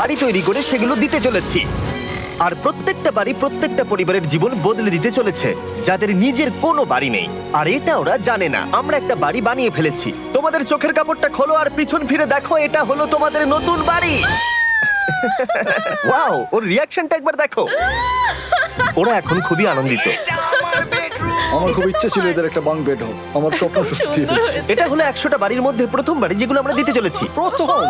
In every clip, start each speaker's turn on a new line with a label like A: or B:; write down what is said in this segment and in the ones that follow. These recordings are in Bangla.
A: বাড়ি তৈরি করে সেগুলো দিতে চলেছি। আর প্রত্যেকটা বাড়ি প্রত্যেকটা পরিবারের জীবন বদলে দিতে চলেছে যাদের নিজের কোনো বাড়ি নেই। আর এটা ওরা জানে না। আমরা একটা বাড়ি বানিয়ে ফেলেছি। তোমাদের চোখের কাপড়টা খোলো আর পিছন ফিরে দেখো, এটা হলো তোমাদের নতুন বাড়ি। ওয়াও, ওর রিয়াকশনটা একবার দেখো। ওরা এখন খুবই আনন্দিত।
B: আমার খুব ইচ্ছে ছিল এদের একটা বাং বেড হোক, আমার স্বপ্ন সত্যি হয়েছে।
A: এটা হলো 100টা বাড়ির মধ্যে প্রথম বাড়ি যেগুলো আমরা দিতে চলেছি।
B: প্রথম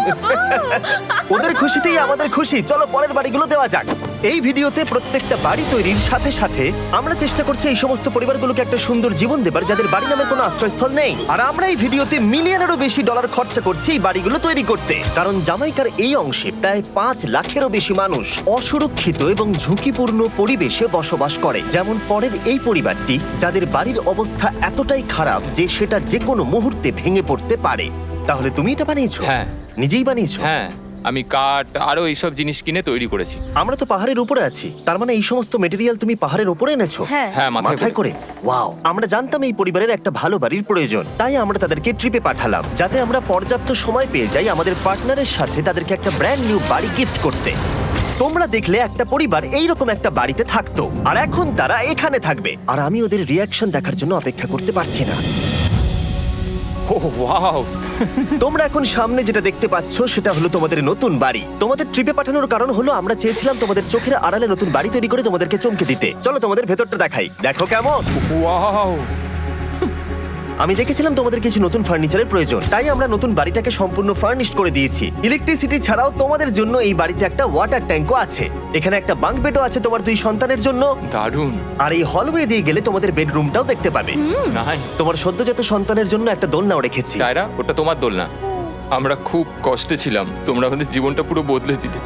A: ওদের খুশিতেই আমাদের খুশি। চলো পরের বাড়িগুলো দেওয়া যাক। এই ভিডিওতে প্রত্যেকটা বাড়ি তৈরির সাথে সাথে আমরা চেষ্টা করছি এই সমস্ত পরিবারগুলোকে একটা সুন্দর জীবন দেবার যাদের বাড়ি নামের কোনো আশ্রয়স্থল নেই। আর আমরা এই ভিডিওতে মিলিয়নেরও বেশি ডলার খরচা করছি এই বাড়িগুলো তৈরি করতে, কারণ জামাইকার এই অংশে প্রায় 5 লাখেরও বেশি মানুষ অসুরক্ষিত এবং ঝুঁকিপূর্ণ পরিবেশে বসবাস করে। যেমন পরের এই পরিবারটি, যাদের বাড়ির অবস্থা এতটাই খারাপ যে সেটা যে কোনো মুহূর্তে ভেঙে পড়তে পারে। তাহলে তুমি এটা বানিয়েছো?
C: হ্যাঁ।
A: নিজেই বানিয়েছো?
C: হ্যাঁ, আমি কাঠ আরো এইসব জিনিস কিনে তৈরি করেছি।
A: আমরা তো পাহাড়ের উপরে আছি, তার মানে এই সমস্ত মেটেরিয়াল তুমি পাহাড়ের উপরে এনেছো?
D: হ্যাঁ।
C: হ্যাঁ,
A: মাথায় করে। ওয়াও, আমরা জানতাম এই পরিবারের একটা ভালো বাড়ির প্রয়োজন, তাই আমরা তাদেরকে ট্রিপে পাঠালাম যাতে আমরা পর্যাপ্ত সময় পেয়ে যাই আমাদের পার্টনারের সাথে তাদেরকে একটা ব্র্যান্ড নিউ বাড়ি গিফট করতে। তোমরা দেখলে একটা পরিবার এইরকম একটা বাড়িতে থাকতো, আর এখন তারা এখানে থাকবে। আর আমি ওদের রিয়াকশন দেখার জন্য অপেক্ষা করতে পারছি না।
C: ও ওয়াও!
A: তোমরা এখন সামনে যেটা দেখতে পাচ্ছ সেটা হলো তোমাদের নতুন বাড়ি। তোমাদের ট্রিপে পাঠানোর কারণ হলো আমরা চেয়েছিলাম তোমাদের চোখের আড়ালে নতুন বাড়ি তৈরি করে তোমাদেরকে চমকে দিতে। চলো তোমাদের ভেতরটা দেখাই, দেখো কেমন।
C: ওয়াও!
A: আমি দেখেছিলাম তোমাদের কিছু নতুন ফার্নিচারের প্রয়োজন, তাই আমরা নতুন বাড়িটাকে সম্পূর্ণ ফার্নিশড করে দিয়েছি। ইলেকট্রিসিটি ছাড়াও তোমাদের জন্য এই বাড়িতে একটা ওয়াটার ট্যাঙ্কও আছে। এখানে একটা বাঙ্ক বেডও আছে তোমার 2 সন্তানের জন্য।
C: দারুণ!
A: আর এই হলওয়ে দিয়ে গেলে তোমাদের বেডরুমটাও দেখতে পাবে।
C: নাইস!
A: তোমার সদ্যজাত সন্তানের জন্য একটা দোলনাও রেখেছি।
C: টায়রা, ওটা তোমার দোলনা। আমরা খুব কষ্টে ছিলাম, তোমরা আমাদের জীবনটা পুরো বদলে দিতে।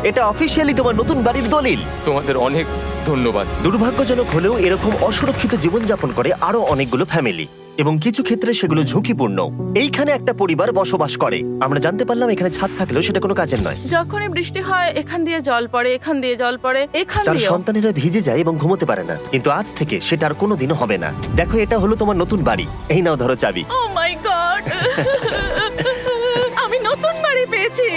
A: এটা অফিসিয়ালি তোমার নতুন বাড়ির দলিল।
C: তোমাদের অনেক ধন্যবাদ।
A: দুর্ভাগ্যজনক হলেও এরকম অসুরক্ষিত জীবনযাপন করে আরো অনেকগুলো ফ্যামিলি, এবং কিছু ক্ষেত্রে সেগুলো ঝুঁকিপূর্ণ। এইখানে একটা পরিবার বসবাস করে। আমরা জানতে পারলাম এখানে ছাদ থাকলেও সেটা কোনো কাজের নয়।
D: যখনই বৃষ্টি হয় এখান দিয়ে জল পড়ে, এখান দিয়ে জল পড়ে, এখান
A: তার
D: দিয়ে।
A: সন্তানেরা ভিজে যায় এবং ঘুমোতে পারে না, কিন্তু আজ থেকে সেটা আর কোনোদিনও হবে না। দেখো, এটা হলো তোমার নতুন বাড়ি। এই নাও, ধরো চাবি।
D: ও মাই গড! আমি নতুন বাড়ি পেয়েছি।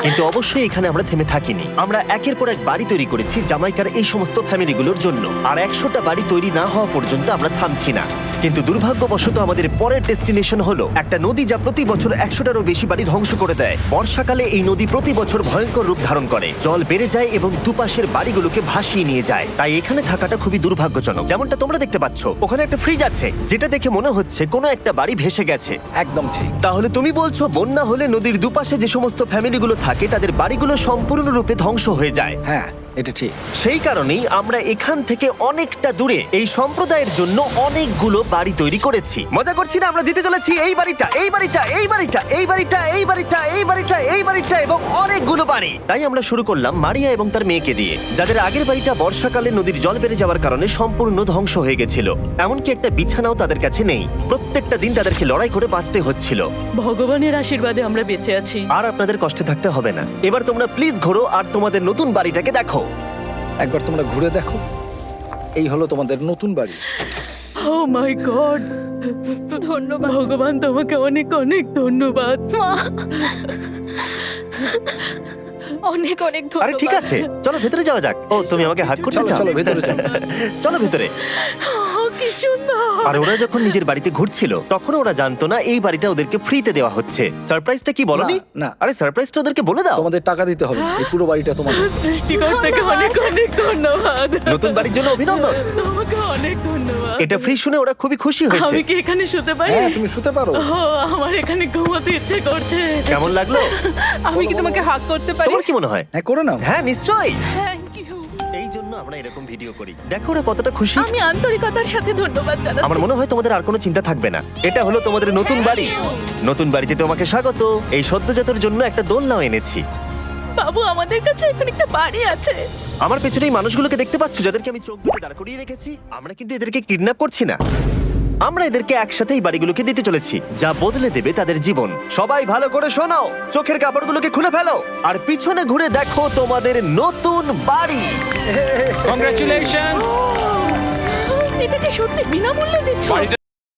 A: কিন্তু অবশ্যই এখানে আমরা থেমে থাকিনি। আমরা একের পর এক বাড়ি তৈরি করেছি জামাইকার এই সমস্ত ফ্যামিলিগুলোর জন্য। আর 100টা বাড়ি তৈরি না হওয়া পর্যন্ত আমরা থামছি না। কিন্তু দুর্ভাগ্যবশত আমাদের পরের ডেস্টিনেশন হলো একটা নদী যা প্রতি বছর 100টারও বেশি বাড়ি ধ্বংস করে দেয়। বর্ষাকালে এই নদী প্রতি বছর ভয়ঙ্কর রূপ ধারণ করে, জল বেড়ে যায় এবং দুপাশের বাড়িগুলোকে ভাসিয়ে নিয়ে যায়। তাই এখানে থাকাটা খুবই দুর্ভাগ্যজনক। যেমনটা তোমরা দেখতে পাচ্ছ, ওখানে একটা ফ্রিজ আছে যেটা দেখে মনে হচ্ছে কোনো একটা বাড়ি ভেসে গেছে।
B: একদম ঠিক।
A: তাহলে তুমি বলছো বন্যা হলে নদীর দুপাশে যে সমস্ত ফ্যামিলিগুলো থাকে তাদের বাড়িগুলো সম্পূর্ণরূপে ধ্বংস হয়ে যায়।
B: হ্যাঁ, এটা ঠিক।
A: সেই কারণেই আমরা এখান থেকে অনেকটা দূরে এই সম্প্রদায়ের জন্য অনেকগুলো বাড়ি তৈরি করেছি। মজা করছি না? আমরা দিতে চলেছি এই বাড়িটা, এই বাড়িটা, এই বাড়িটা, এই বাড়িটা, এই বাড়িটা, এই বাড়িটা, এই বাড়িটা এবং অনেকগুলো বাড়ি। তাই আমরা শুরু করলাম মারিয়া এবং তার মেয়েকে দিয়ে, যাদের আগের বাড়িটা বর্ষাকালে নদীর জল বেড়ে যাওয়ার কারণে সম্পূর্ণ ধ্বংস হয়ে গেছিল। এমনকি একটা বিছানাও তাদের কাছে নেই। প্রত্যেকটা দিন তাদেরকে লড়াই করে বাঁচতে হচ্ছিল।
D: ভগবানের আশীর্বাদে আমরা বেঁচে আছি।
A: আর আপনাদের কষ্টে থাকতে হবে না। এবার তোমরা প্লিজ ঘোরো আর তোমাদের নতুন বাড়িটাকে দেখো।
B: একবার তোমরা ঘুরে দেখো, এই হলো তোমাদের নতুন বাড়ি।
D: ও মাই গড! ধন্যবাদ ভগবান, তোমাকে অনেক অনেক ধন্যবাদ। অনেক অনেক
A: আরে
D: ধন্যবাদ।
A: ঠিক আছে, চলো ভেতরে যাওয়া যাক। ও, তুমি আমাকে হাত করতে
B: চলো
A: চাও?
B: চলো ভেতরে যাও।
A: চলো ভেতরে।
D: ও, কি সুন্দর!
A: আর ওরা যখন নিজের বাড়িতে ঘুরছিল তখন ওরা জানতো না এই বাড়িটা ওদেরকে ফ্রিতে দেওয়া হচ্ছে। সারপ্রাইজটা কি বলনি?
B: না, না।
A: আরে সারপ্রাইজটা ওদেরকে বলে দাও।
B: তোমাদের টাকা দিতে হবে না, এই পুরো বাড়িটা তোমাদের।
D: সৃষ্টিকর্তাকে অনেক অনেক ধন্যবাদ।
A: নতুন বাড়ির জন্য অভিনন্দন।
D: তোমাকে অনেক ধন্যবাদ।
A: এটা ফ্রি শুনে ওরা খুবই খুশি হয়েছে।
D: আমি কি এখানে শুতে পারি?
B: হ্যাঁ, তুমি শুতে পারো।
D: ও, আমার এখানে ঘুমোতে ইচ্ছে করছে।
A: কেমন লাগলো?
D: আমি কি তোমাকে হাগ করতে পারি?
A: তোমার কি মনে হয়?
B: হ্যাঁ, করে নাও।
A: হ্যাঁ, নিশ্চয়ই।
D: Thank you.
A: এই জন্য আমরা এরকম ভিডিও করি। দেখো ওরা কতটা খুশি।
D: আমি আন্তরিকতার সাথে ধন্যবাদ জানাচ্ছি।
A: আমার মনে হয় তোমাদের আর কোনো চিন্তা থাকবে না। এটা হলো তোমাদের নতুন বাড়ি। নতুন বাড়িতে তোমাকে স্বাগত। এই সদ্যজাতর জন্য একটা দোলনাও এনেছি।
D: বাবু, আমাদের কাছে এখানে একটা বাড়ি আছে।
A: আমার পেছনে এই মানুষগুলোকে দেখতে পাচ্ছ যাদেরকে আমি চোখ বেঁধে দাঁড় করিয়ে রেখেছি? আমরা কিন্তু এদেরকে কিডন্যাপ করছি না। আমরা এদেরকে একসাথে এই বাড়িগুলোকে দিতে চলেছি, যা বদলে দেবে তাদের জীবন। সবাই ভালো করে শোনাও, চোখের কাপড়গুলোকে খুলে ফেলো আর পিছনে ঘুরে দেখো তোমাদের নতুন বাড়ি।
C: কংগ্রাচুলেশনস!
D: এটা কি সত্যি বিনামূল্যে দিচ্ছ?